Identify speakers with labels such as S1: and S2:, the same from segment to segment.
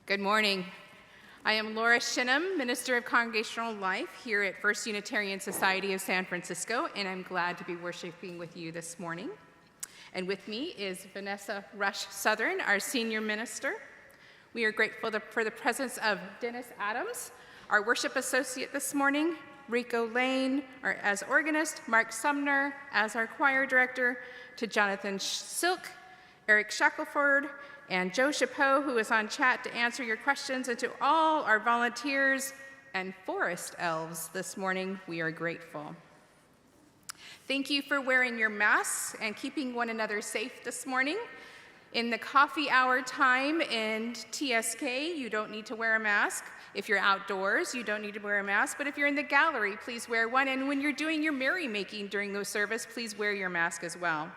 S1: Good morning. I am Laura Shennum, Minister of Congregational Life here at First Unitarian Society of San Francisco, and I'm glad to be worshiping with you this morning. And with me is Vanessa Rush Southern, our senior minister. We are grateful for the presence of Dennis Adams, our worship associate this morning, Reiko Lane as organist, Mark Sumner as our choir director, to Jonathan Silk, Eric Shackelford, and Joe Chapeau, who is on chat to answer your questions, and to all our volunteers and forest elves this morning, we are grateful. Thank you for wearing your masks and keeping one another safe this morning. In the coffee hour time in TSK, you don't need to wear a mask. If you're outdoors, you don't need to wear a mask, but if you're in the gallery, please wear one. And when you're doing your merrymaking during the service, please wear your mask as well.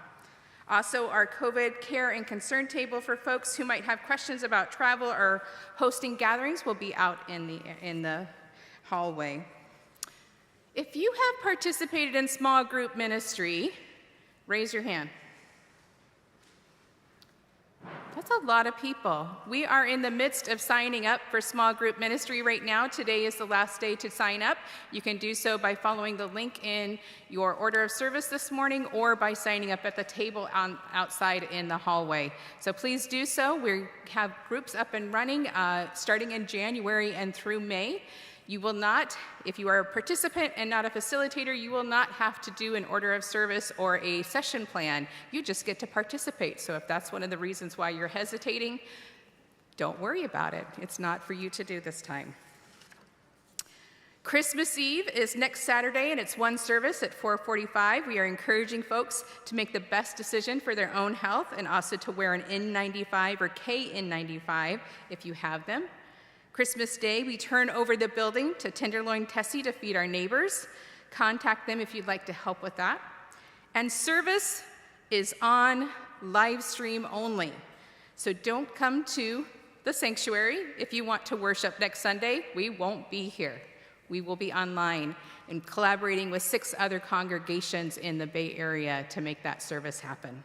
S1: Also, our COVID care and concern table for folks who might have questions about travel or hosting gatherings will be out in the hallway. If you have participated in small group ministry, raise your hand. That's a lot of people. We are in the midst of signing up for small group ministry right now. Today is the last day to sign up. You can do so by following the link in your order of service this morning or by signing up at the table outside in the hallway. So please do so. We have groups up and running starting in January and through May. You will not, if you are a participant and not a facilitator, you will not have to do an order of service or a session plan. You just get to participate. So if that's one of the reasons why you're hesitating, don't worry about it. It's not for you to do this time. Christmas Eve is next Saturday, and it's one service at 4:45. We are encouraging folks to make the best decision for their own health and also to wear an N95 or KN95 if you have them. Christmas Day, we turn over the building to Tenderloin Tessie to feed our neighbors. Contact them if you'd like to help with that. And service is on Livestream only. So don't come to the sanctuary if you want to worship next Sunday. We won't be here. We will be online and collaborating with 6 other congregations in the Bay Area to make that service happen.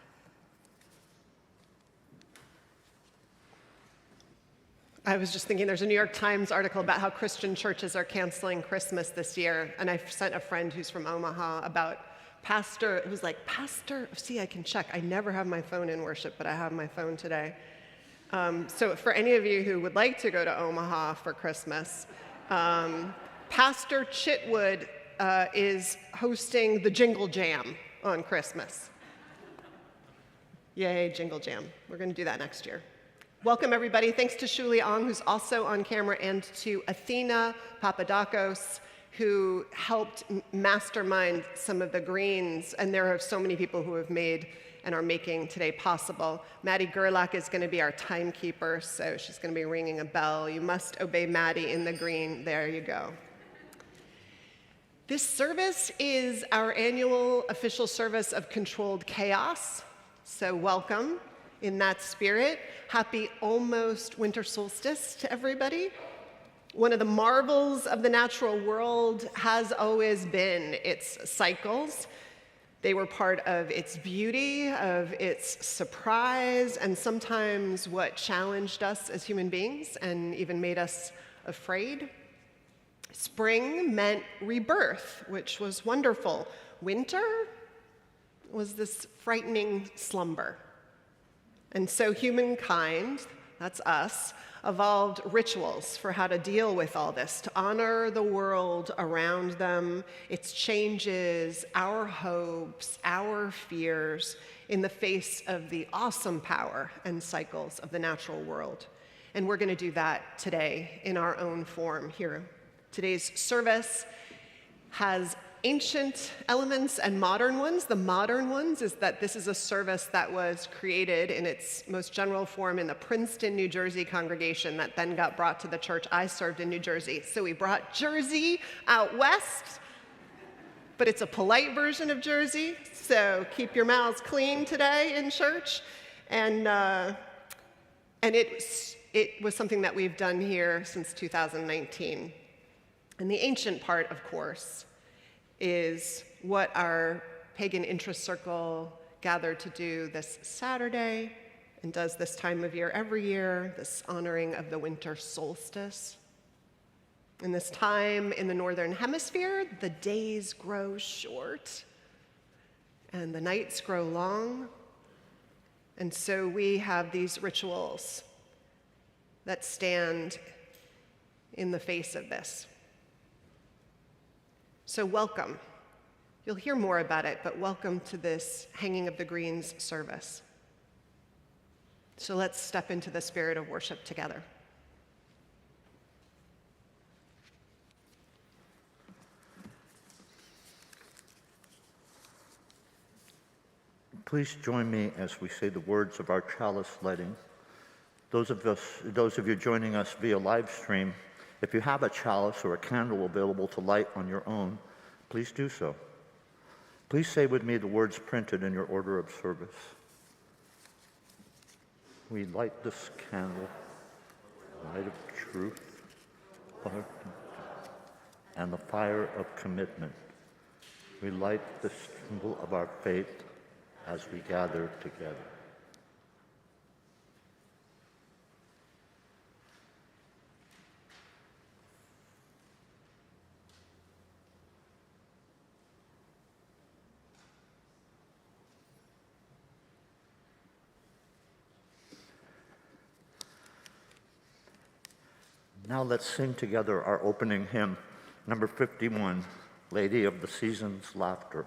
S2: I was just thinking there's a New York Times article about how Christian churches are canceling Christmas this year, and I sent a friend who's from Omaha about pastor, it was like, pastor, see, I can check. I never have my phone in worship, but I have my phone today. So for any of you who would like to go to Omaha for Christmas, Pastor Chitwood is hosting the Jingle Jam on Christmas. Yay, Jingle Jam. We're going to do that next year. Welcome, everybody. Thanks to Shuli Ong, who's also on camera, and to Athena Papadakos, who helped mastermind some of the greens. And there are so many people who have made and are making today possible. Maddie Gerlach is going to be our timekeeper, so she's going to be ringing a bell. You must obey Maddie in the green. There you go. This service is our annual official service of controlled chaos, so welcome. In that spirit, happy almost winter solstice to everybody. One of the marvels of the natural world has always been its cycles. They were part of its beauty, of its surprise, and sometimes what challenged us as human beings and even made us afraid. Spring meant rebirth, which was wonderful. Winter was this frightening slumber. And so humankind, that's us, evolved rituals for how to deal with all this, to honor the world around them, its changes, our hopes, our fears, in the face of the awesome power and cycles of the natural world. And we're going to do that today in our own form here. Today's service has ancient elements and modern ones. The modern ones is that this is a service that was created in its most general form in the Princeton, New Jersey congregation that then got brought to the church I served in New Jersey. So we brought Jersey out west, but it's a polite version of Jersey, so keep your mouths clean today in church. And it was something that we've done here since 2019. And the ancient part, of course, is what our pagan interest circle gathered to do this Saturday, and does this time of year every year, this honoring of the winter solstice. In this time in the Northern Hemisphere, the days grow short and the nights grow long. And so we have these rituals that stand in the face of this. So welcome. You'll hear more about it, but welcome to this Hanging of the Greens service. So let's step into the spirit of worship together.
S3: Please join me as we say the words of our chalice lighting. Those of you joining us via live stream, if you have a chalice or a candle available to light on your own, please do so. Please say with me the words printed in your order of service. We light this candle, light of truth, and the fire of commitment. We light the symbol of our faith as we gather together. Now let's sing together our opening hymn, number 51, Lady of the Season's Laughter.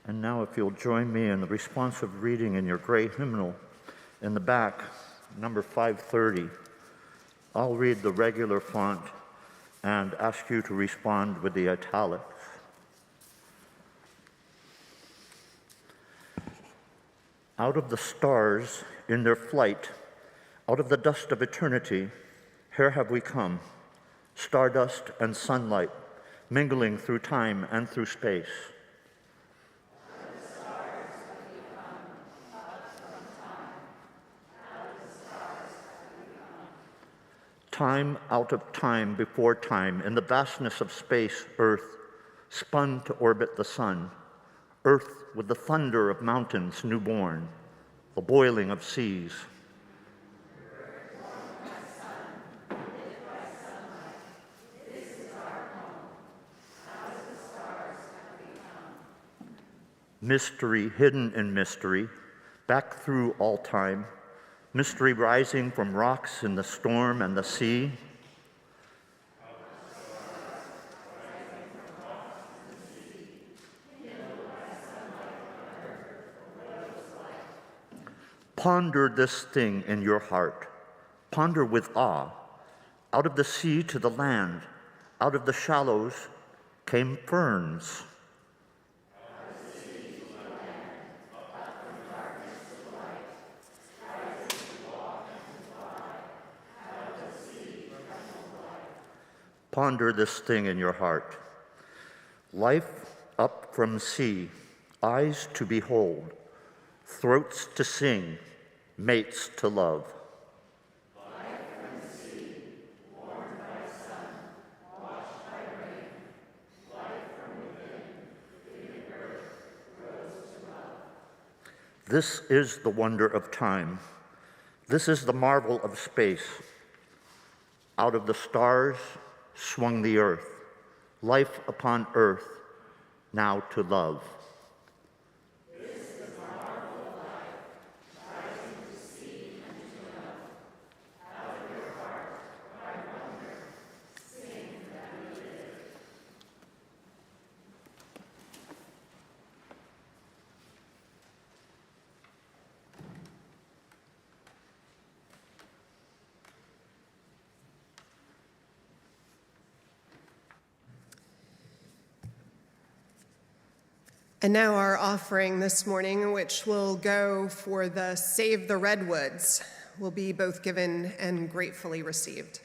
S3: And now if you'll join me in the responsive reading in your gray hymnal in the back, number 530. I'll read the regular font and ask you to respond with the italics. Out of the stars in their flight, out of the dust of eternity, here have we come, stardust and sunlight, mingling through time and through space. Time out of time before time, in the vastness of space, Earth, spun to orbit the sun, Earth with the thunder of mountains newborn, the boiling of seas. Mystery hidden in mystery, back through all time, mystery rising from rocks in the storm and the sea. Ponder this thing in your heart. Ponder with awe. Out of the sea to the land, out of the shallows came ferns. Ponder this thing in your heart. Life up from sea, eyes to behold, throats to sing, mates to love.
S4: Life from sea, warmed by sun, washed by rain, life from within, giving earth, rose to love.
S3: This is the wonder of time. This is the marvel of space. Out of the stars swung the earth, life upon earth, now to love.
S4: This is the marvel of life, rising to sea and to love. Out of your heart, I wonder, sing that we live.
S2: And now our offering this morning, which will go for the Save the Redwoods, will be both given and gratefully received.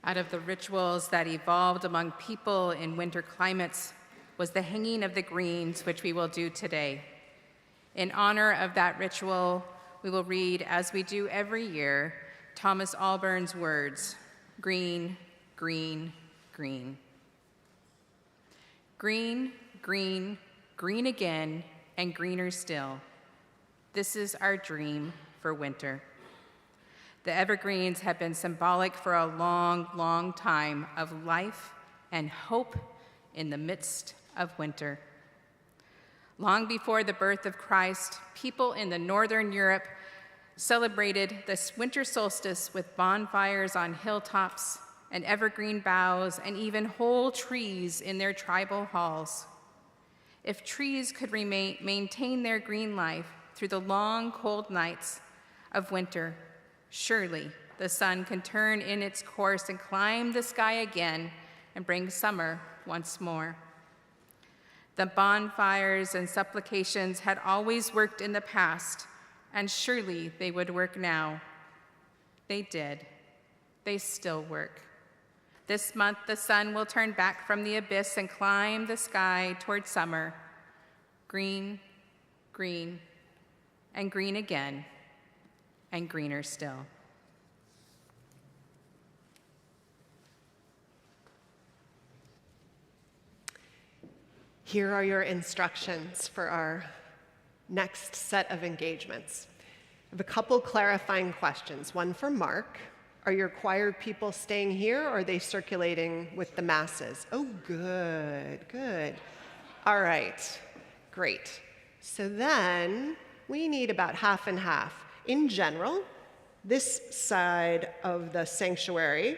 S1: Out of the rituals that evolved among people in winter climates was the hanging of the greens, which we will do today. In honor of that ritual, we will read, as we do every year, Thomas Alburn's words, green, green, green. Green, green, green again, and greener still. This is our dream for winter. The evergreens have been symbolic for a long, long time of life and hope in the midst of winter. Long before the birth of Christ, people in the northern Europe celebrated this winter solstice with bonfires on hilltops and evergreen boughs and even whole trees in their tribal halls. If trees could maintain their green life through the long, cold nights of winter, surely the sun can turn in its course and climb the sky again and bring summer once more. The bonfires and supplications had always worked in the past, and surely they would work now. They did. They still work. This month, the sun will turn back from the abyss and climb the sky toward summer. Green, green, and green again, and greener still.
S2: Here are your instructions for our next set of engagements. I have a couple clarifying questions. One for Mark. Are your choir people staying here, or are they circulating with the masses? Oh, good, good. All right, great. So then we need about half and half. In general, this side of the sanctuary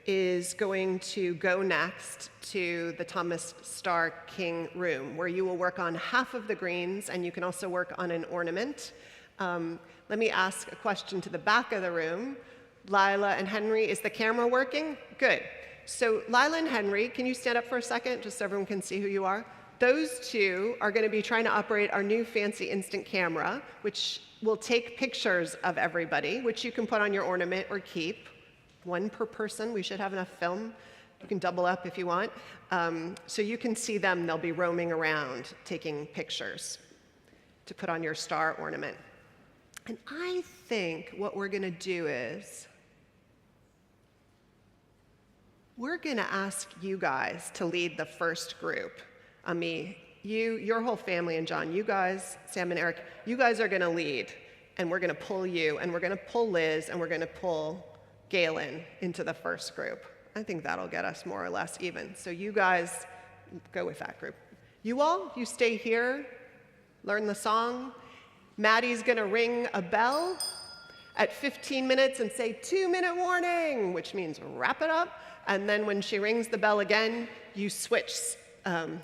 S2: is going to go next to the Thomas Starr King room, where you will work on half of the greens, and you can also work on an ornament. Let me ask a question to the back of the room. Lila and Henry, is the camera working? Good. So Lila and Henry, can you stand up for a second, just so everyone can see who you are? Those two are going to be trying to operate our new fancy instant camera, which will take pictures of everybody, which you can put on your ornament or keep. One per person. We should have enough film. You can double up if you want. So you can see them. They'll be roaming around taking pictures to put on your star ornament. And I think what we're going to do is we're going to ask you guys to lead the first group. Your whole family, and John, you guys, Sam and Eric, you guys are going to lead, and we're going to pull you, and we're going to pull Liz, and we're going to pull Galen into the first group. I think that'll get us more or less even. So you guys go with that group. You all, you stay here, learn the song. Maddie's going to ring a bell at 15 minutes and say 2-minute warning, which means wrap it up. And then when she rings the bell again, you switch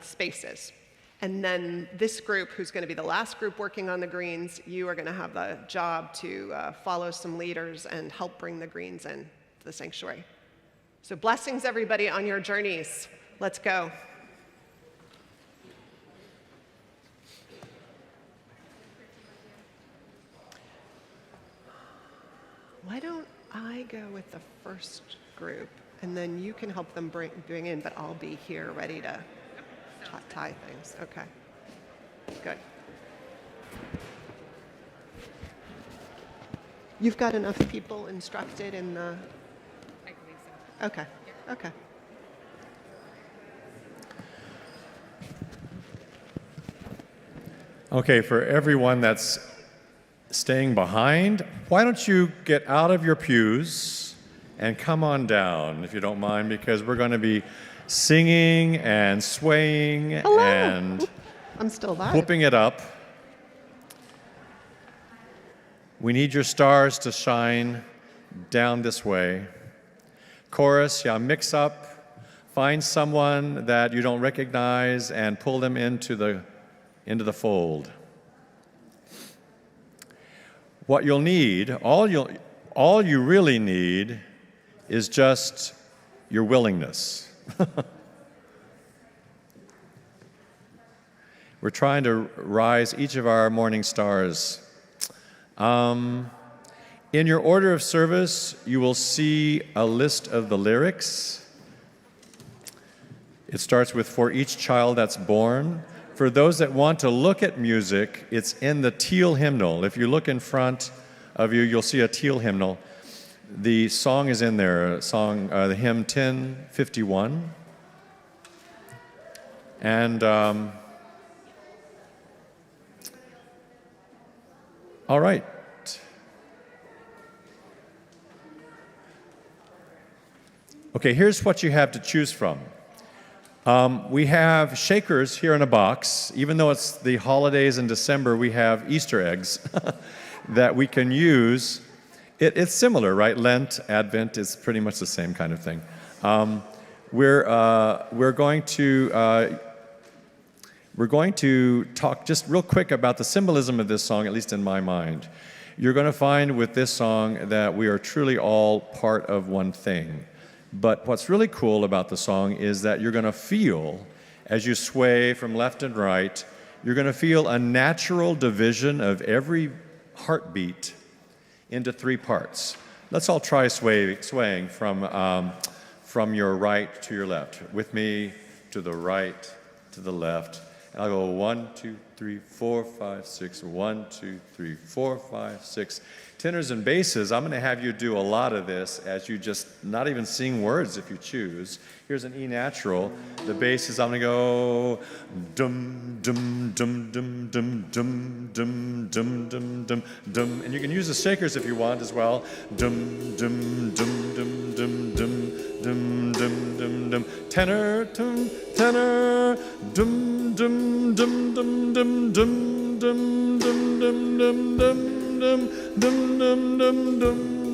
S2: spaces. And then this group, who's going to be the last group working on the greens, you are going to have the job to follow some leaders and help bring the greens in to the sanctuary. So blessings, everybody, on your journeys. Let's go. Why don't I go with the first group, and then you can help them bring in, but I'll be here ready to tie things. Okay, good. You've got enough people instructed in the...
S1: I believe so.
S2: Okay, okay.
S5: Okay, for everyone that's staying behind, why don't you get out of your pews and come on down, if you don't mind, because we're going to be singing and swaying
S2: Hello.
S5: and
S2: I'm still alive.
S5: whooping it up. We need your stars to shine down this way. Chorus, yeah, mix up, find someone that you don't recognize and pull them into the fold. What you'll need, all you really need is just your willingness. We're trying to rise each of our morning stars. In your order of service, you will see a list of the lyrics. It starts with "For each child that's born." For those that want to look at music, it's in the teal hymnal. If you look in front of you, you'll see a teal hymnal. The song is in there, the hymn 1051. And all right. Okay, here's what you have to choose from. We have shakers here in a box. Even though it's the holidays in December, we have Easter eggs that we can use. It's similar, right? Lent, Advent is pretty much the same kind of thing. We're going to talk just real quick about the symbolism of this song, at least in my mind. You're going to find with this song that we are truly all part of one thing. But what's really cool about the song is that you're going to feel, as you sway from left and right, you're going to feel a natural division of every heartbeat into 3 parts. Let's all try swaying from your right to your left. With me, to the right, to the left. And I'll go 1, 2, 3, 4, 5, 6. 1, 2, 3, 4, 5, 6. Tenors and basses, I'm going to have you do a lot of this as you just not even sing words if you choose. Here's an E natural. The basses, I'm going to go dum dum dum dum dum dum dum dum dum dum dum, and you can use the shakers if you want as well. Dum dum dum dum dum dum dum dum dum dum. Tenor, tenor, dum dum dum dum dum dum dum dum dum dum dum dum dum dum dum dum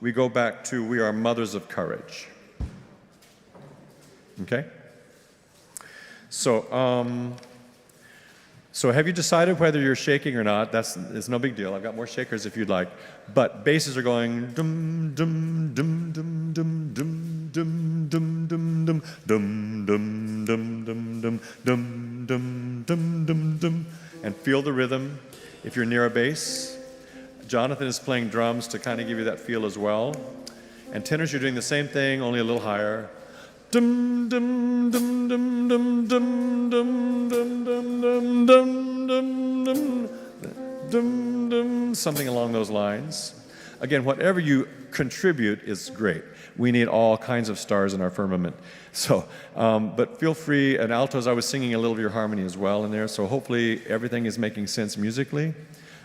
S5: we go back to we are mothers of courage. Okay? So, so have you decided whether you're shaking or not? It's no big deal. I've got more shakers if you'd like. But basses are going dum dum dum dum dum dum dum dum dum dum dum dum dum dum dum dum dum dum dum, and feel the rhythm. If you're near a bass, Jonathan is playing drums to kind of give you that feel as well. And tenors, you're doing the same thing, only a little higher. Dum dum dum dum dum dum dum dum dum dum dum dum dum dum, something along those lines. Again, whatever you contribute is great. We need all kinds of stars in our firmament. So, but feel free. And altos, I was singing a little of your harmony as well in there. So hopefully everything is making sense musically.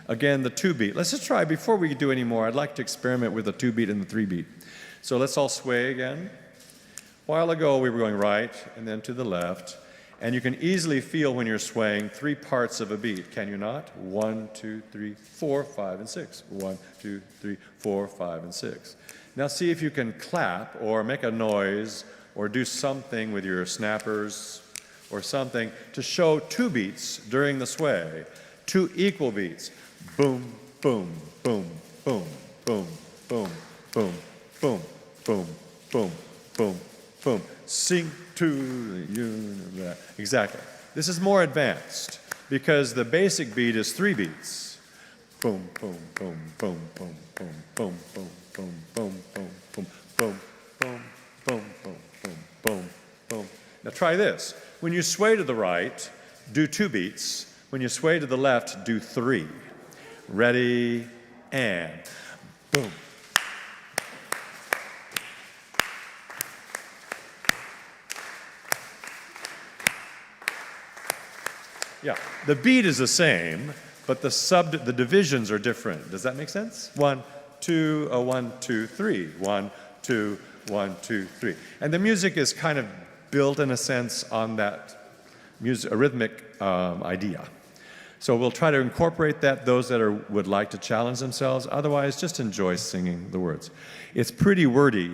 S5: Again, the 2-beat. Let's just try, before we do any more, I'd like to experiment with the 2-beat and the 3-beat. So let's all sway again. A while ago, we were going right and then to the left. And you can easily feel when you're swaying 3 parts of a beat, can you not? 1, 2, 3, 4, 5, and 6. 1, 2, 3, 4, 5, and 6. Now see if you can clap or make a noise or do something with your snappers or something to show 2 beats during the sway. 2 equal beats. Boom, boom, boom, boom, boom, boom, boom, boom, boom, boom, boom, boom. Sing to the universe. Exactly. This is more advanced because the basic beat is 3 beats. Boom, boom, boom, boom, boom, boom, boom, boom, boom, boom, boom, boom, boom, boom, boom, boom, boom, boom, boom. Now try this. When you sway to the right, do 2 beats. When you sway to the left, do 3. Ready, and boom. Yeah, the beat is the same, but the divisions are different. Does that make sense? 1, 2, 1, 2, 3. 1, 2, 1, 2, 3. And the music is kind of built in a sense on that rhythmic idea. So we'll try to incorporate that, those that would like to challenge themselves. Otherwise, just enjoy singing the words. It's pretty wordy,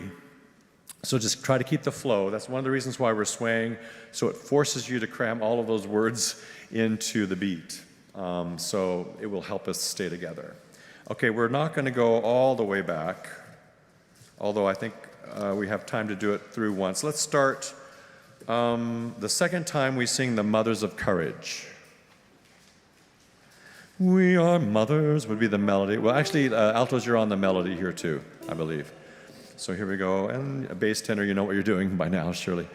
S5: so just try to keep the flow. That's one of the reasons why we're swaying, so it forces you to cram all of those words into the beat. So it will help us stay together. Okay, we're not going to go all the way back, although I think we have time to do it through once. Let's start the second time we sing the Mothers of Courage. We are mothers would be the melody. Well, actually, altos, you're on the melody here too, I believe. So here we go. And a bass tenor, you know what you're doing by now, surely.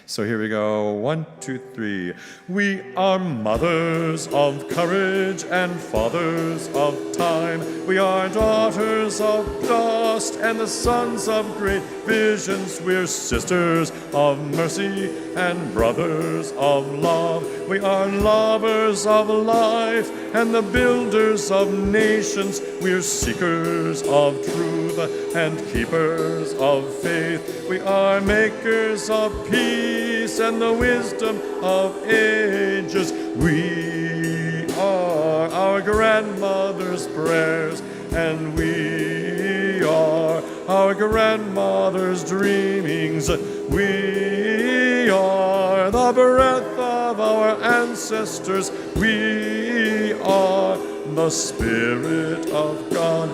S5: So here we go. 1, 2, 3. We are mothers of courage and fathers of time. We are daughters of dust and the sons of great visions. We're sisters of mercy and brothers of love. We are lovers of life and the builders of nations. We're seekers of truth and keepers of faith. We are makers of peace and the wisdom of ages. We are our grandmother's prayers, and we are our grandmother's dreamings. We are the breath of our ancestors. We are the Spirit of God.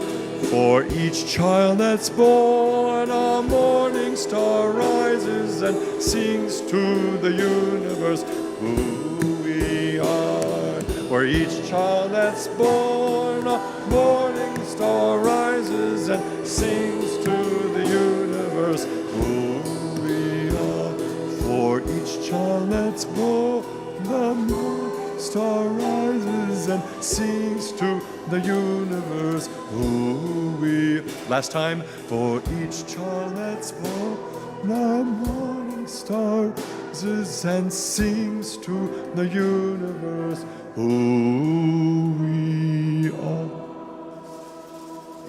S5: For each child that's born, a morning star rises and sings to the universe who we are. For each child that's born, a morning star rises and sings to the universe who we are. For each child that's born, the morning star rises and sings to the universe who we. Last time. For each child that's born, the morning star rises and sings to the universe who we are.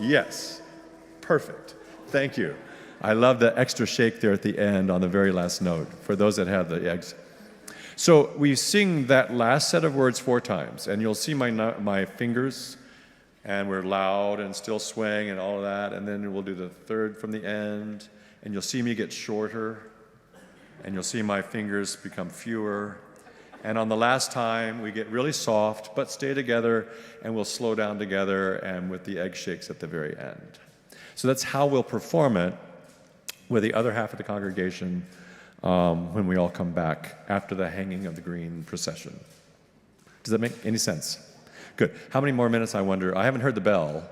S5: Yes, perfect. Thank you. I love the extra shake there at the end on the very last note for those that have the eggs. So we sing that last set of words 4 times, and you'll see my fingers And we're loud and still swaying and all of that. And then we'll do the third from the end. And you'll see me get shorter. And you'll see my fingers become fewer. And on the last time, we get really soft, but stay together, and we'll slow down together, and with the egg shakes at the very end. So that's how we'll perform it with the other half of the congregation when we all come back after the hanging of the green procession. Does that make any sense? Good. How many more minutes, I wonder? I haven't heard the bell.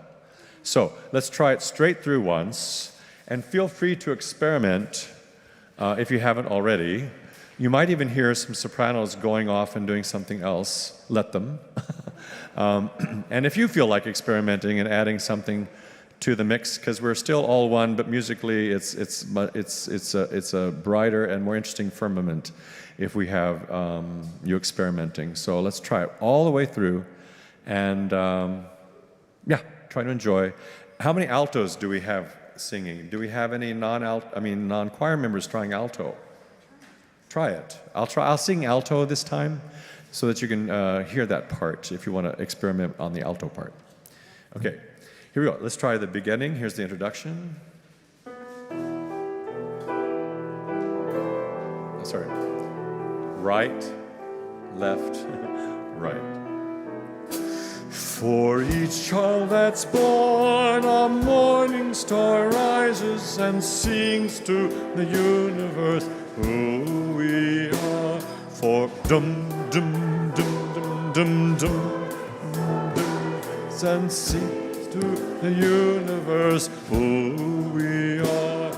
S5: So let's try it straight through once, and feel free to experiment if you haven't already. You might even hear some sopranos going off and doing something else. Let them. And if you feel like experimenting and adding something to the mix, because we're still all one, but musically it's a brighter and more interesting firmament if we have you experimenting. So let's try it all the way through, and try to enjoy. How many altos do we have singing? Do we have any non-choir members trying alto? Try it. I'll sing alto this time so that you can hear that part if you want to experiment on the alto part. Okay, here we go. Let's try the beginning. Here's the introduction. Oh, sorry. Right, left, right. For each child that's born, a morning star rises and sings to the universe who we are. For dum dum dum dum dum dum dum, and sings to the universe who we are.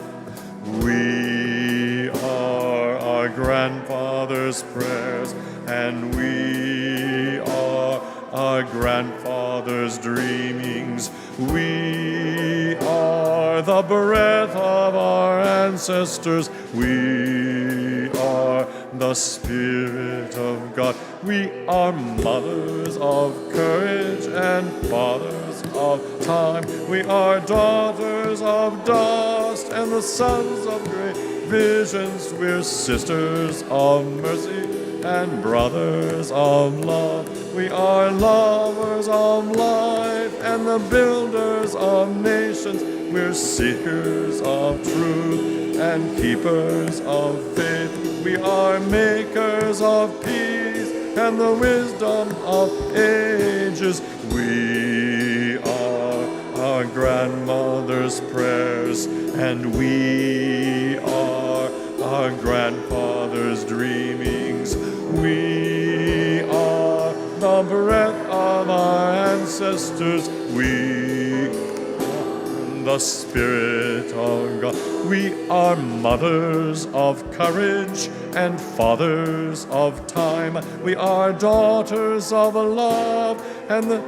S5: We are our grandfather's prayers, and we are our grandfather's dreamings. We are the breath of our ancestors. We are the Spirit of God. We are mothers of courage and fathers of time. We are daughters of dust and the sons of great visions. We're sisters of mercy and brothers of love. We are lovers of life and the builders of nations. We're seekers of truth and keepers of faith. We are makers of peace and the wisdom of ages. We are our grandmother's prayers, and we are our grandfather's dreamings. We are the breath of our ancestors. We are the Spirit of God. We are mothers of courage and fathers of time. We are daughters of love and the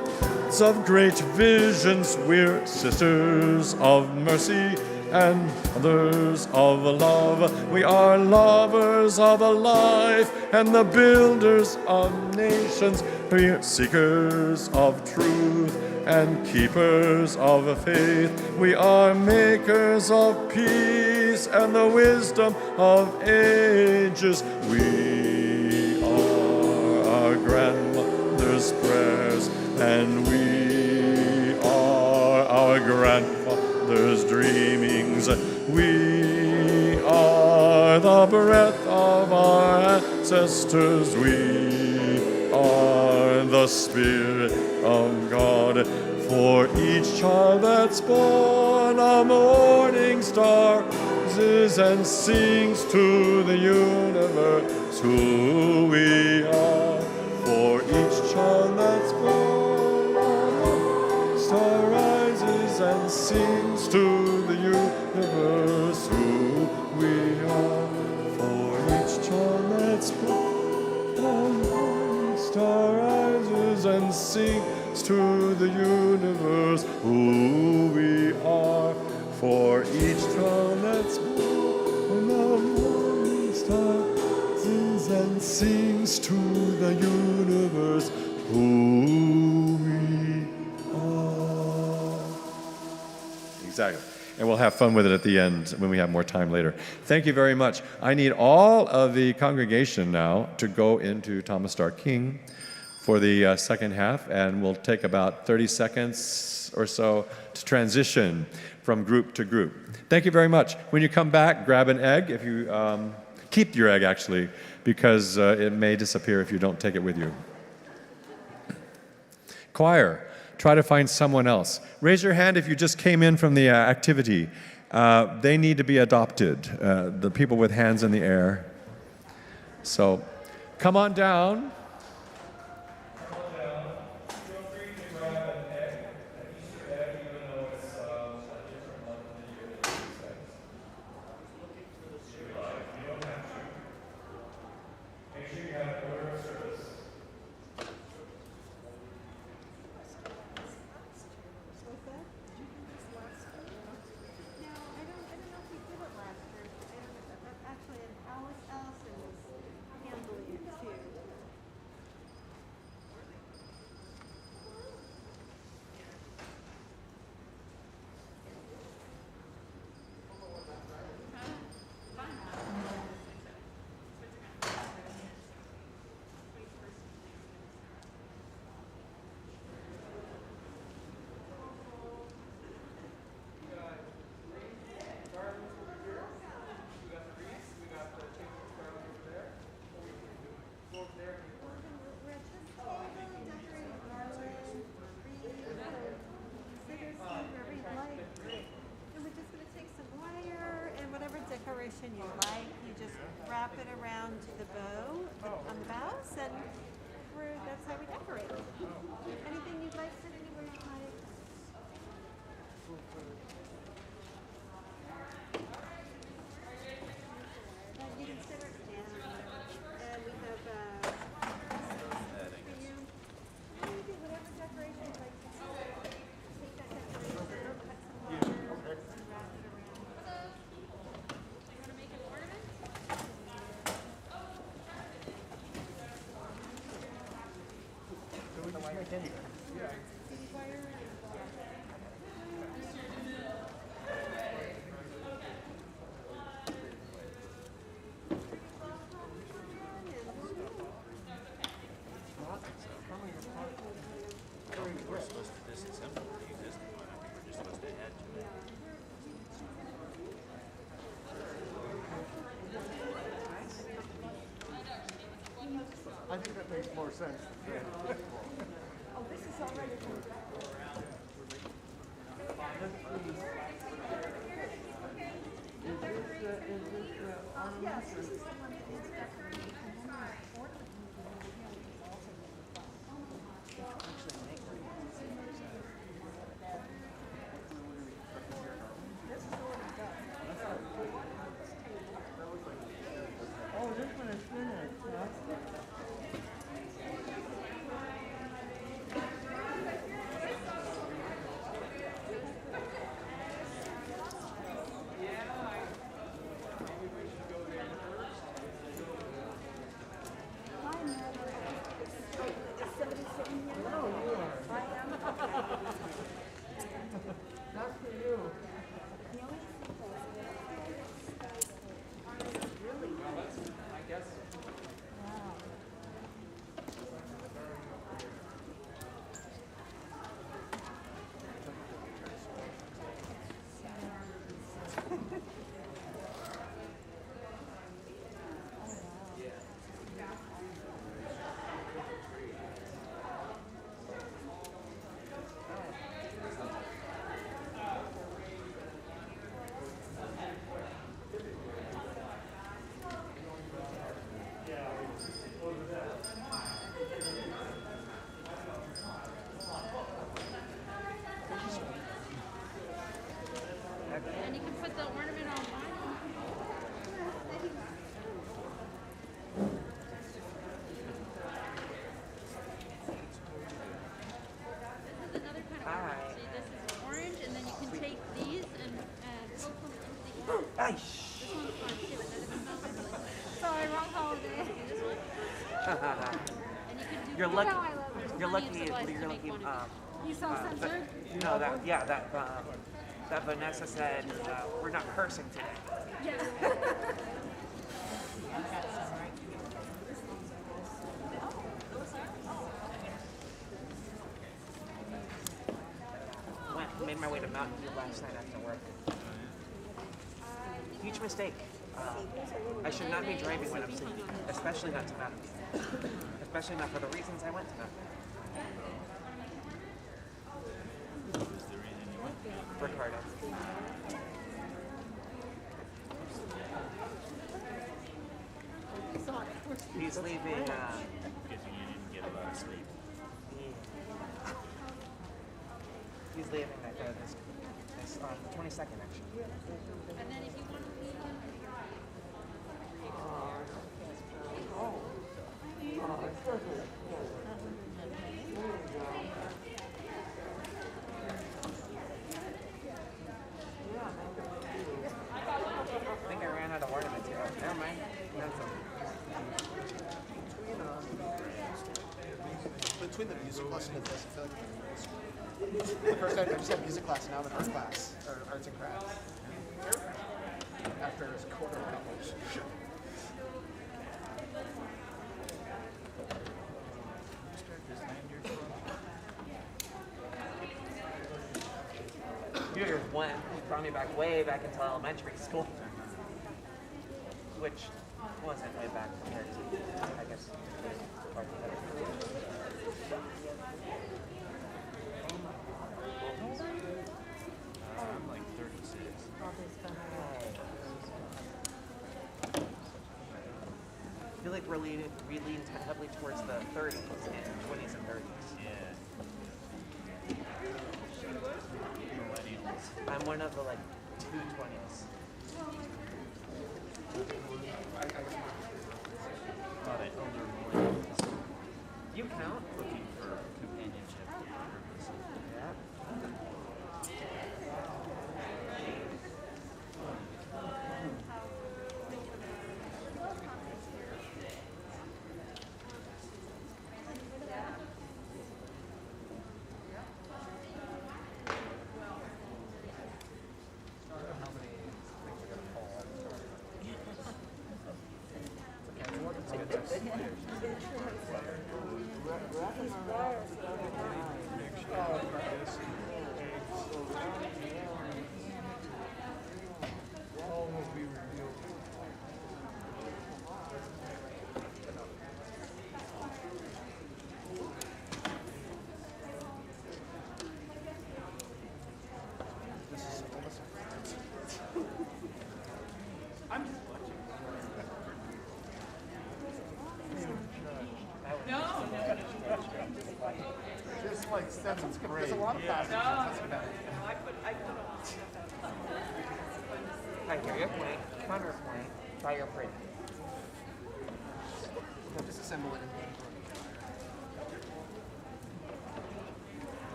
S5: of great visions. We're sisters of mercy and mothers of love. We are lovers of life and the builders of nations. We are seekers of truth and keepers of faith. We are makers of peace and the wisdom of ages. We are our grandmother's prayers, and we are our grandfather's dreamings. We are the breath of our ancestors. We are the Spirit of God. For each child that's born, a morning star rises and sings to the universe who we are. For each child that's born, a morning star rises and sings to the universe who we are. For each child that's born, a morning star rises and sings to the universe who we are. For each child that's born, a morning star rises and sings to the universe who we are. Exactly. And we'll have fun with it at the end when we have more time later. Thank you very much. I need all of the congregation now to go into Thomas Starr King for the second half, and we'll take about 30 seconds or so to transition from group to group. Thank you very much. When you come back, grab an egg. If you keep your egg, actually, because it may disappear if you don't take it with you. Choir, try to find someone else. Raise your hand if you just came in from the activity. They need to be adopted, the people with hands in the air. So come on down.
S6: You like, you just wrap it around the bow on the bows, and that's how we decorate. Anything you'd like to anywhere you like. You can sit it down, and we have for you. You do whatever decoration you'd like to do. Take that decoration, cut some wire, and wrap it around.
S7: I think that makes more sense.
S6: Oh, this is already. Yes, this is the one that is decorated. And then the ornament is also this is already done.
S7: Oh, this one is finished, huh? Not for you.
S4: And you can put the ornament on mine. This is another kind of orange. See, this is orange, and then you can take these and poke them into the ear. This one's fun too. And then it smells really good. Sorry, wrong holiday. This one. And you can do
S8: You're
S4: look
S8: lucky.
S4: how I love it.
S8: You're
S4: Plenty of
S8: lucky.
S4: supplies to
S8: You're
S4: make
S8: lucky.
S4: one of these. You self-censored?
S8: No, that Vanessa said we're not cursing today.
S4: Yeah.
S8: made my way to Mountain View last night after work. Huge mistake. I should not be driving when I'm sleepy, especially not to Mountain View. Especially not for the reasons I went to Mountain View. Ricardo. He's leaving.
S9: Because you didn't get a lot of sleep.
S8: He's leaving this on the 22nd, actually.
S4: And then if you want to leave
S8: I think I ran out of ornaments here. Never mind.
S10: Between the music class and the this, I feel like the first I just had music class, now I'm in art class, or arts and crafts. After a quarter of college.
S8: Computers brought me way back into elementary school. Which wasn't way back compared to, I guess, parts of it.
S9: I'm like 36.
S8: I feel like we lean heavily towards the 30s and 20s and 30s.
S9: Yeah. Millennials.
S8: I'm one of the like 220s.
S9: A lot of older millennials
S8: You count?
S9: looking for companionship and purpose.
S8: Yeah.
S10: Just like seventh grade. There's a lot of classes.
S8: I hear your point. Counterpoint. Try your pretty.
S10: Disassemble it.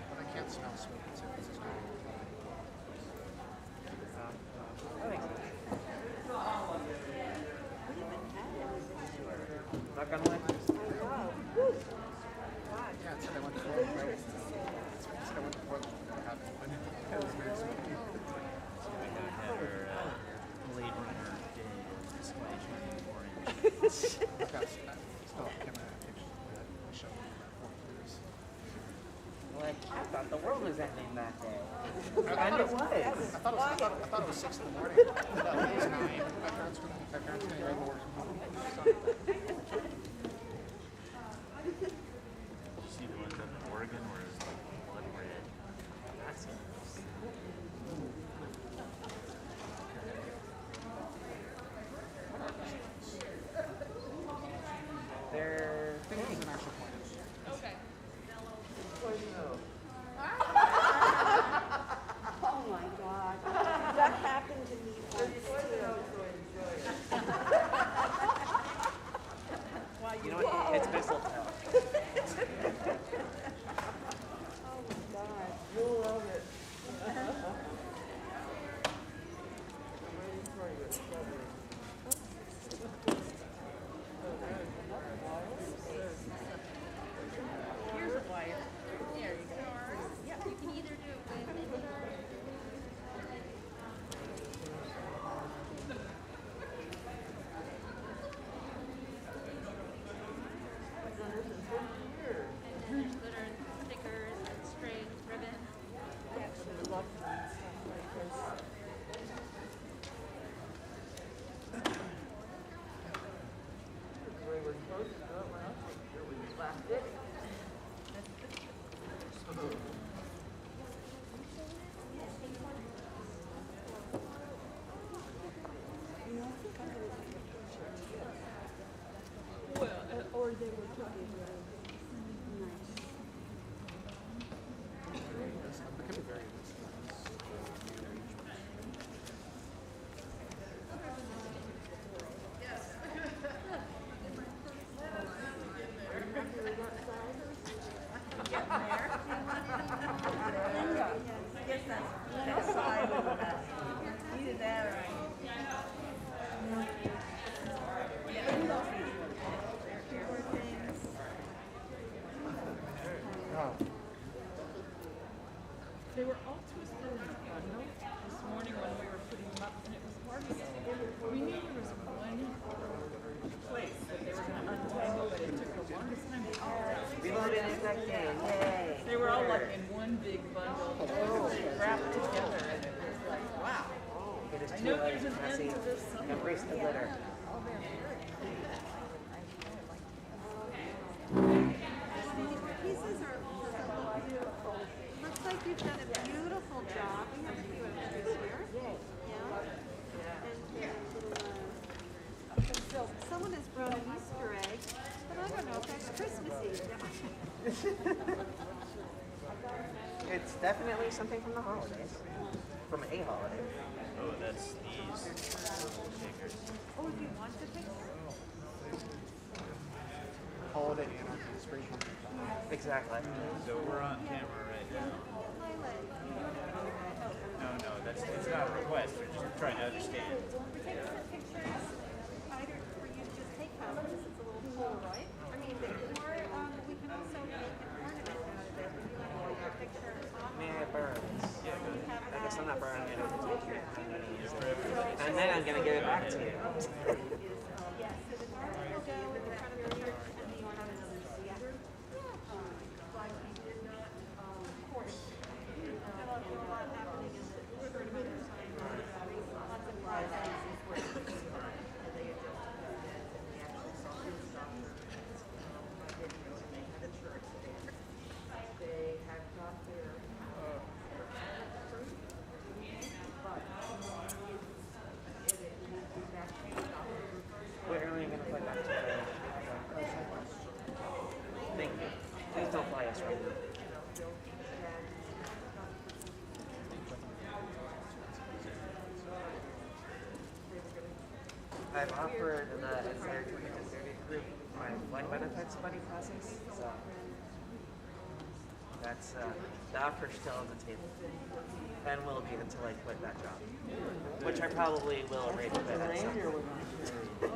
S10: But I can't smell smoke in San Francisco.
S8: That makes sense. Not gonna lie.
S10: Yeah, it said I went to Portland, right? It said I went to Portland when that happened. But it was very smoky.
S9: We had our Blade Runner Day display turning orange.
S10: I've got still a camera pictures of that I showed for 4 years.
S8: Like, I thought the world was ending that day. And it was.
S10: I thought it was 6 in the morning. No, it was 9. My parents were going to ride the work from home.
S9: See the ones up in Oregon where it's like blood red. That's
S8: They're
S10: I think it was an actual point.
S6: Oh my God. That happened to me once too.
S8: you know what? It's mistletoe.
S6: Oh my God. You'll love it.
S4: Here's a wire. There you go. Yeah, you can either do it with
S7: They were all twisted in a bundle this morning when we were putting them up, and it was hard to see. We knew there was one place that they were going to untangle, but it took the longest time to get out. They were all like in one big bundle, wrapped together, and it was like, wow. I know there's an end to this somewhere.
S8: Embrace the glitter.
S6: Pieces are so beautiful. Looks like you've done a beautiful job. We have a few extras here. Yeah. And little, someone has brought an Easter egg, but I don't know if that's Christmassy.
S8: It's definitely something from the holidays. From a holiday.
S9: Oh, that's these shakers.
S6: Oh, do you want the picture?
S10: Holiday anarchy, spring pumpkin.
S8: Exactly.
S9: So we're on camera right now. No, it's not a request. We're just trying to understand.
S6: We take some pictures either for you to just take home, because it's a little Polaroid. I mean, or we can also make an ornament out of it. If you want to put your picture on.
S8: May I burn?
S6: Yeah,
S8: I guess I'm not burning it. And then I'm going to give it back to you.
S6: Yes, so the garland will go in the front of the church and the ornaments will be here. Of course. There's a lot happening in the short amount of time. Lots of prizes.
S8: Where are we going to play back to the... Thank you. Please don't fly us right now. I've offered the entire group my flight benefits buddy classes, so that's the offer's still on the table, and will be until I quit that job, which I probably will rate a bit at some point.
S10: Are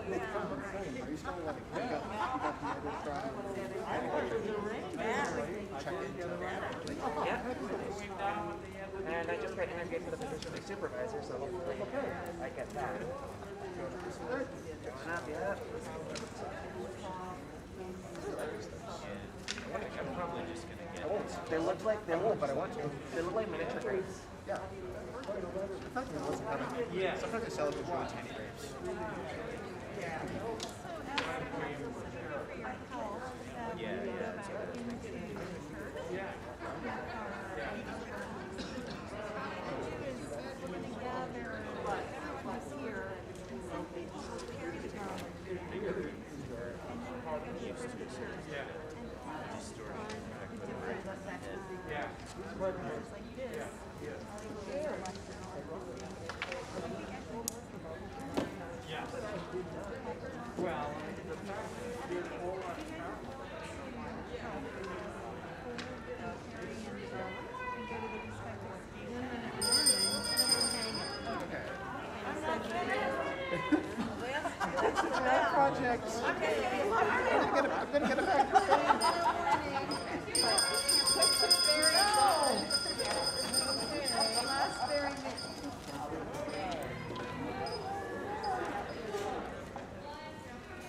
S10: you still like, you got the other Friday? Check into it.
S8: Yeah. And I just got interviewed for the position of supervisor, so hopefully I get that. Going up, yeah.
S9: I'm probably just going to get
S8: They look like they look like miniature grapes.
S10: Yeah. Yeah. Sometimes they sell it as really tiny grapes. Project. I'm gonna get it back.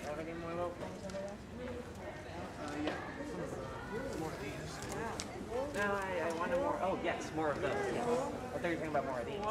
S8: Have any more little things over there?
S10: Yeah. More of these.
S8: No, I wanted more. Oh, yes, more of those. Yes. I thought you were talking about more of these.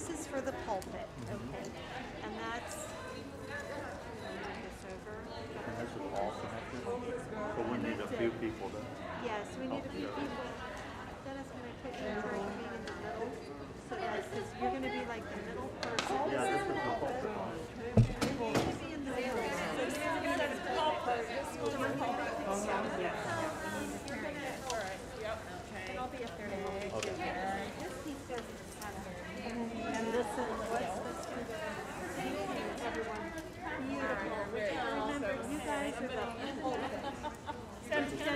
S6: this is for the pulpit, okay? And that's, move this over.
S3: And this is all connected? So we need a few people to...
S6: Yes, we need a few people. Dennis, I'm gonna put you right being in the middle, so that is, you're gonna be like the middle person.
S3: Yeah, this is the pulpit.
S6: You need to be in the middle. And I'll be up there to help you. This piece doesn't matter. And this is, what's this one? Thank you, everyone. Beautiful. Remember, you guys are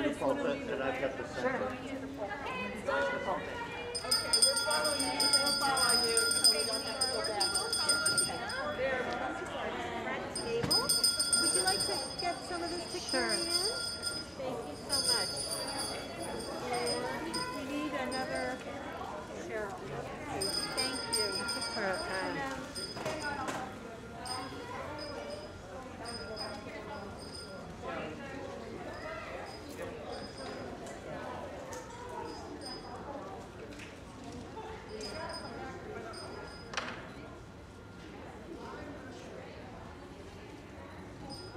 S6: the
S3: Pulpit, and I've got the center.
S6: table. Would you like to get some of this to carry in? Thank you so much. And we need another Cheryl. Thank you.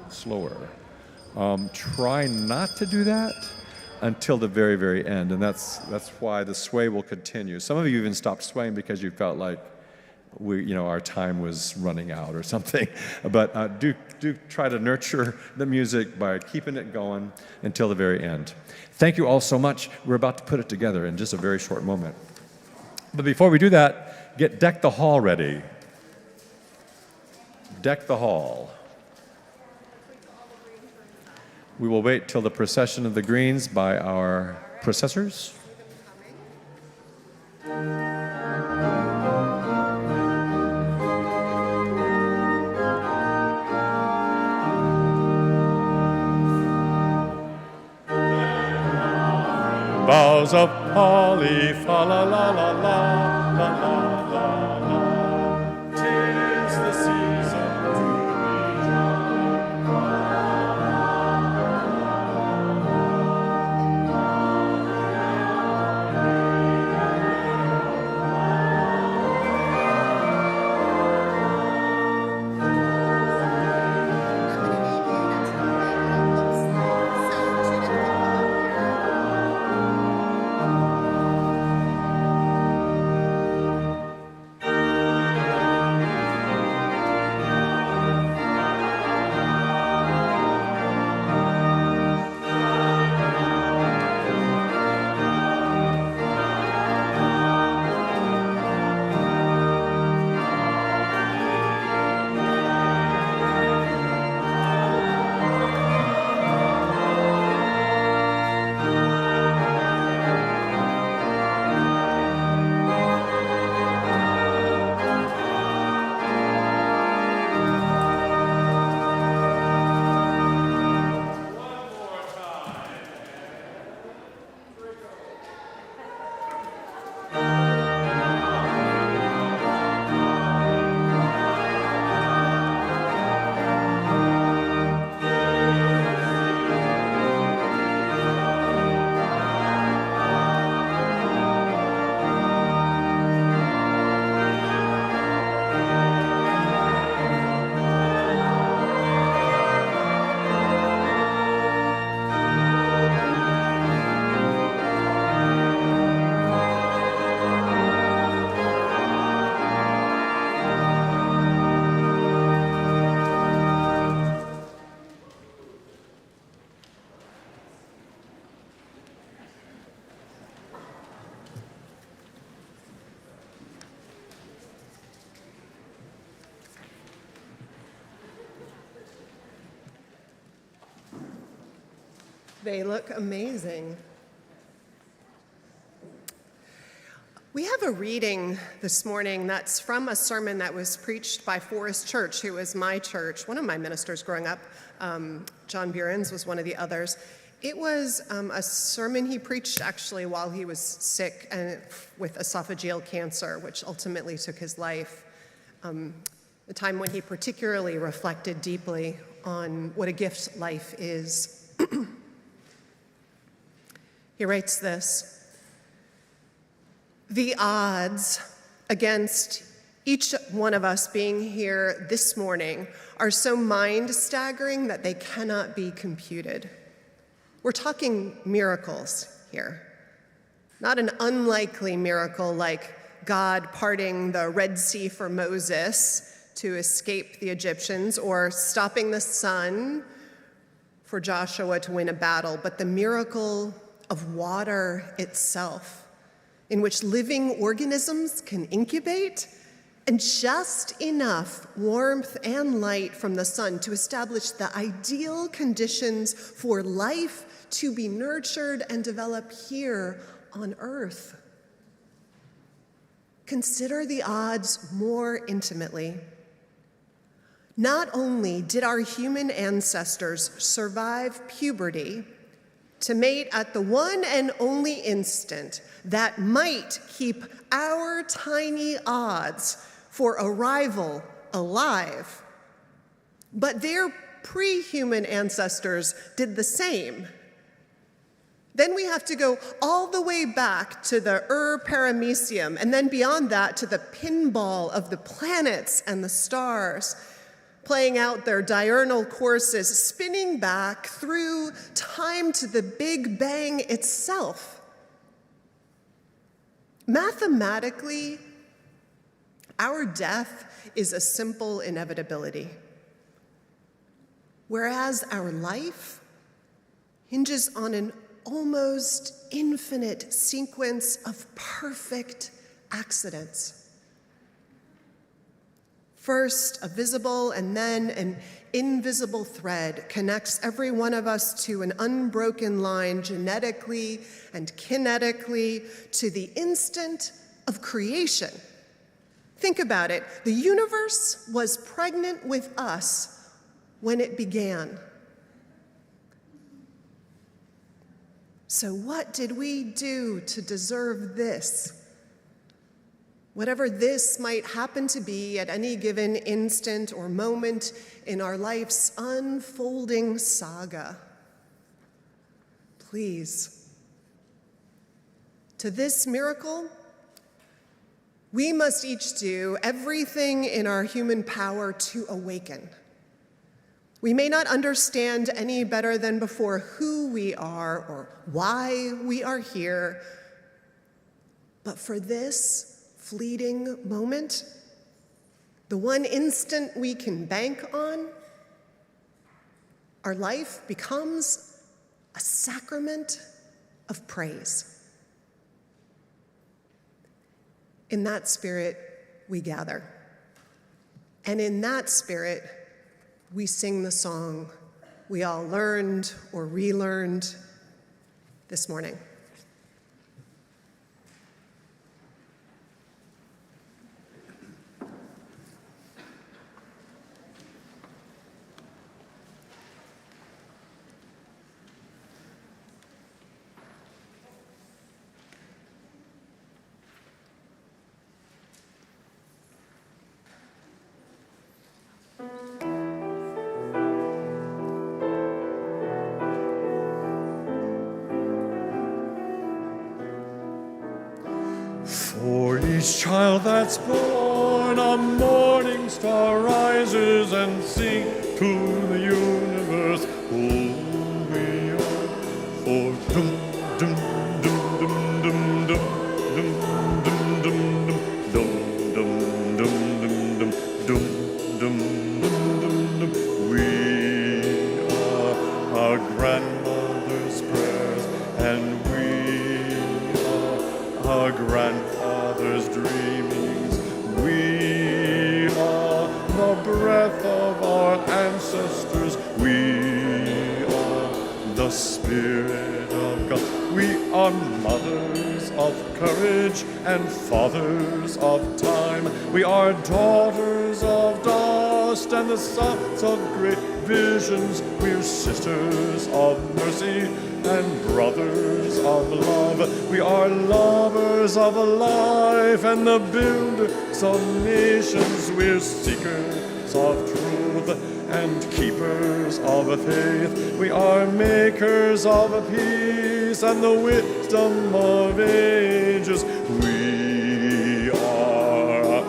S5: Slower. Try not to do that until the very, very end, and that's why the sway will continue. Some of you even stopped swaying because you felt like our time was running out or something. But do try to nurture the music by keeping it going until the very end. Thank you all so much. We're about to put it together in just a very short moment. But before we do that, get Deck the Hall ready. Deck the Hall. We will wait till the procession of the greens by our processors. Boughs of holly, fa la la la la la la la la. 'Tis the season to be jolly.
S2: They look amazing. We have a reading this morning that's from a sermon that was preached by Forest Church, who was my church, one of my ministers growing up. John Burens was one of the others. It was a sermon he preached actually while he was sick and with esophageal cancer, which ultimately took his life. The time when he particularly reflected deeply on what a gift life is. He writes this: the odds against Each one of us being here this morning are so mind-staggering that they cannot be computed. We're talking miracles here. Not an unlikely miracle like God parting the Red Sea for Moses to escape the Egyptians, or stopping the sun for Joshua to win a battle, but the miracle of water itself, in which living organisms can incubate, and just enough warmth and light from the sun to establish the ideal conditions for life to be nurtured and develop here on earth. Consider the odds more intimately. Not only did our human ancestors survive puberty to mate at the one and only instant that might keep our tiny odds for arrival alive, but their pre-human ancestors did the same. Then we have to go all the way back to the Paramecium, and then beyond that to the pinball of the planets and the stars, playing out their diurnal courses, spinning back through time to the Big Bang itself. Mathematically, our death is a simple inevitability, whereas our life hinges on an almost infinite sequence of perfect accidents. First, a visible and then an invisible thread connects every one of us to an unbroken line genetically and kinetically to the instant of creation. Think about it. The universe was pregnant with us when it began. So what did we do to deserve this? Whatever this might happen to be at any given instant or moment in our life's unfolding saga. Please, to this miracle, we must each do everything in our human power to awaken. We may not understand any better than before who we are or why we are here, but for this fleeting moment, the one instant we can bank on, our life becomes a sacrament of praise. In that spirit, we gather. And in that spirit, we sing the song we all learned or relearned this morning.
S5: For each child that's born, a morning star rises and sings to the universe who we are. For dum dum dum dum dum dum dum dum dum dum dum dum dum dum dum dum dum. We are our grandmother's prayers, and we are our grandfather's dreamings. We are the breath of our ancestors. We are the Spirit of God. We are mothers of courage and fathers of time. We are daughters of dust and the sons of great visions. We're sisters of mercy and brothers of love. We are lovers of life and the builders of nations. We're seekers of truth and keepers of faith. We are makers of peace and the wisdom of ages. We are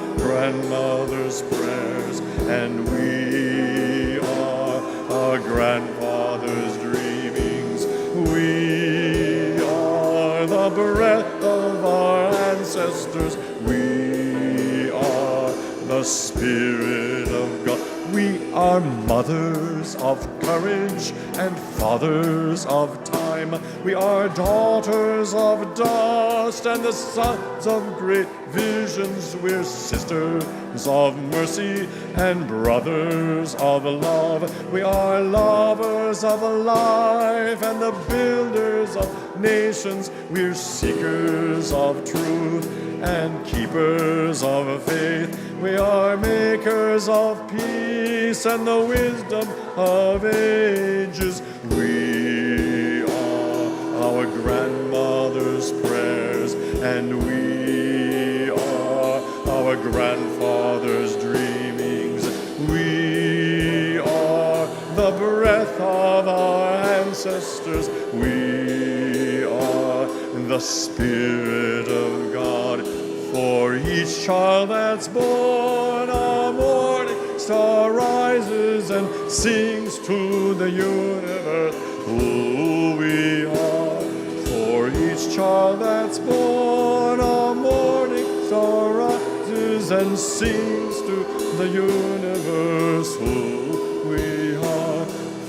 S5: grandmother's prayers, and we are our grandfather's dreamings. We are the breath of our ancestors. We are the Spirit of God. We are mothers of courage and fathers of time. We are daughters of dust and the sons of great visions. We're sisters of mercy and brothers of love. We are lovers of life and the builders of nations. We're seekers of truth and keepers of faith. We are makers of peace and the wisdom of ages. We are our grandmother's prayers, and we are our grandfather's dreamings. We are the breath of our ancestors. We are the Spirit of God. For each child that's born, a morning star rises and sings to the universe who we are. For each child that's born, a morning star rises and sings to the universe who we are.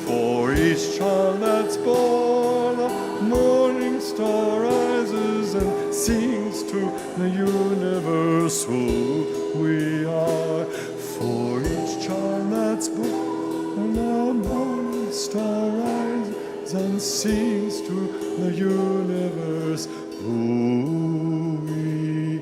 S5: For each child that's born, a morning star rises and sings to the universe who we are. For each child that's born, a morning star rises and sings to the universe who we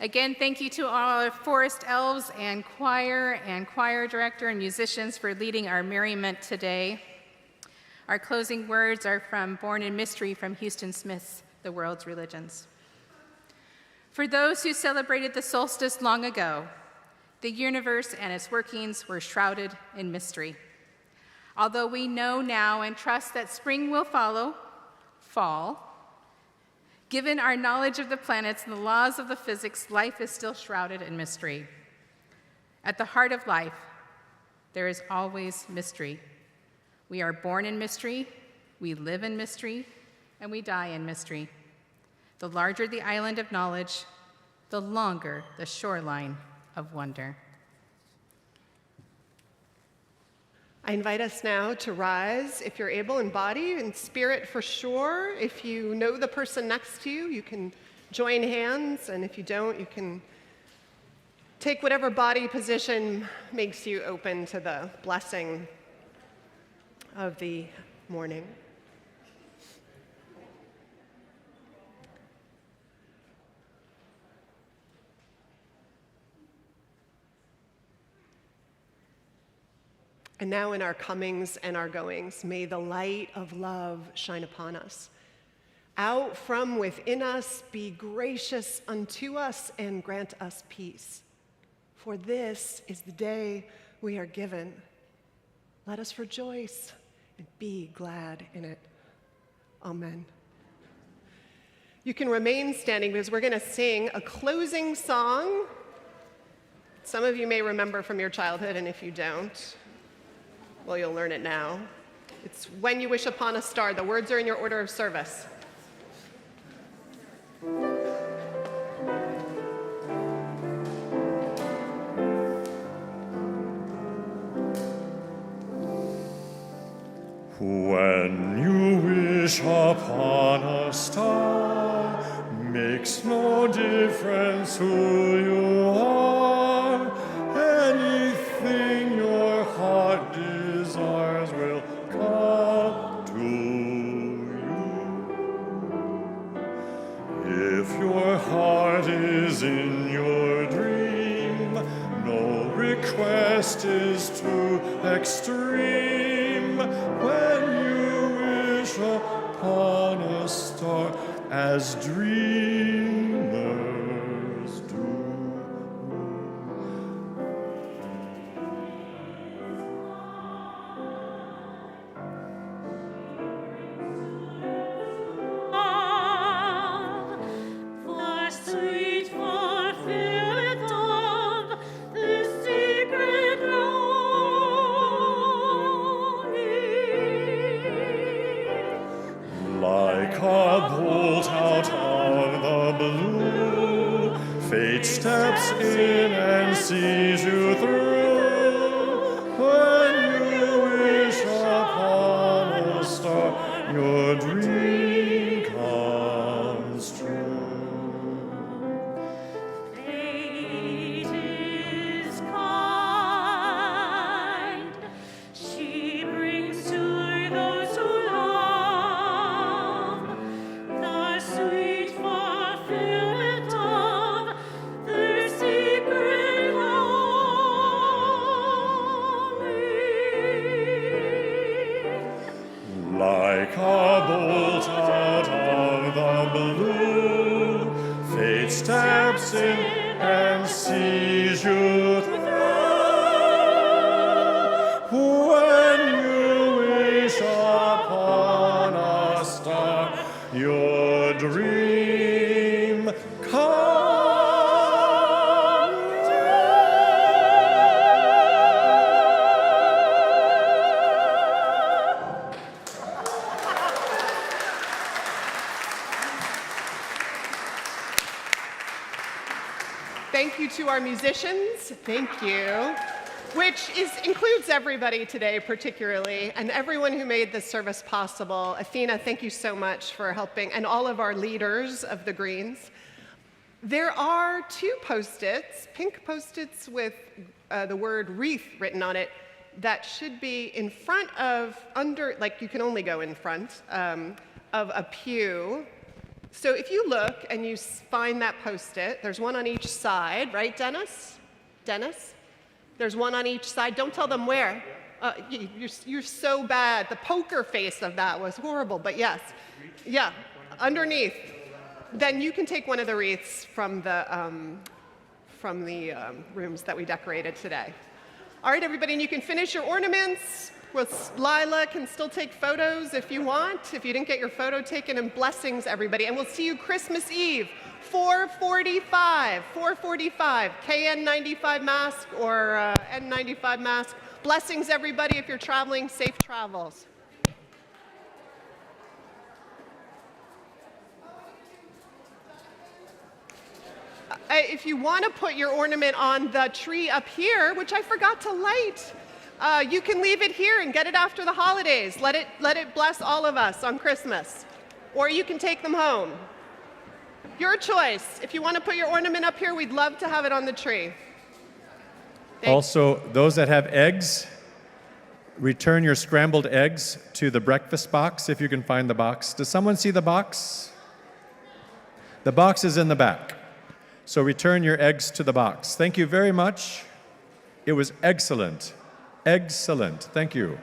S1: Again, thank you to all our forest elves and choir director and musicians for leading our merriment today. Our closing words are from Born in Mystery from Houston Smith's The World's Religions. For those who celebrated the solstice long ago, the universe and its workings were shrouded in mystery. Although we know now and trust that spring will follow fall, given our knowledge of the planets and the laws of the physics, life is still shrouded in mystery. At the heart of life, there is always mystery. We are born in mystery, we live in mystery, and we die in mystery. The larger the island of knowledge, the longer the shoreline of wonder.
S2: I invite us now to rise, if you're able, in body and spirit for sure. If you know the person next to you, you can join hands, and if you don't, you can take whatever body position makes you open to the blessing of the morning. And now in our comings and our goings, may the light of love shine upon us. Out from within us, be gracious unto us and grant us peace. For this is the day we are given. Let us rejoice and be glad in it. Amen. You can remain standing because we're going to sing a closing song. Some of you may remember from your childhood, and if you don't, well, you'll learn it now. It's When You Wish Upon a Star. The words are in your order of service.
S5: When you wish upon a star, makes no difference who you are. Anything your heart desires will come to you. If your heart is in your dream, no request is too extreme. When you wish upon a star as dreamers Fate steps in and sees you through. When you wish upon a star, your dream comes true.
S4: Fate is kind. She brings to those who love the sweet fulfillment of their secret longing.
S5: Like a bolt out of the blue, fate steps in and sees you through. When you wish upon a star, your dream comes
S2: Thank you to our musicians. Thank you. Which includes everybody today, particularly, and everyone who made this service possible. Athena, thank you so much for helping, and all of our leaders of the Greens. There are 2 Post-its, pink Post-its with the word wreath written on it, that should be in front of, like you can only go in front of a pew. So if you look and you find that Post-it, there's one on each side, right, Dennis? Dennis? There's one on each side. Don't tell them where. You're so bad. The poker face of that was horrible, but yes. Yeah, underneath. Then you can take one of the wreaths from the rooms that we decorated today. All right, everybody, and you can finish your ornaments. Lila can still take photos if you want, if you didn't get your photo taken, and blessings, everybody. And we'll see you Christmas Eve, 4:45, KN95 mask or N95 mask. Blessings, everybody. If you're traveling, safe travels. If you want to put your ornament on the tree up here, which I forgot to light, you can leave it here and get it after the holidays. Let it bless all of us on Christmas. Or you can take them home. Your choice. If you want to put your ornament up here, we'd love to have it on the tree. Thanks.
S5: Also, those that have eggs, return your scrambled eggs to the breakfast box if you can find the box. Does someone see the box? The box is in the back. So return your eggs to the box. Thank you very much. It was excellent. Excellent. Thank you.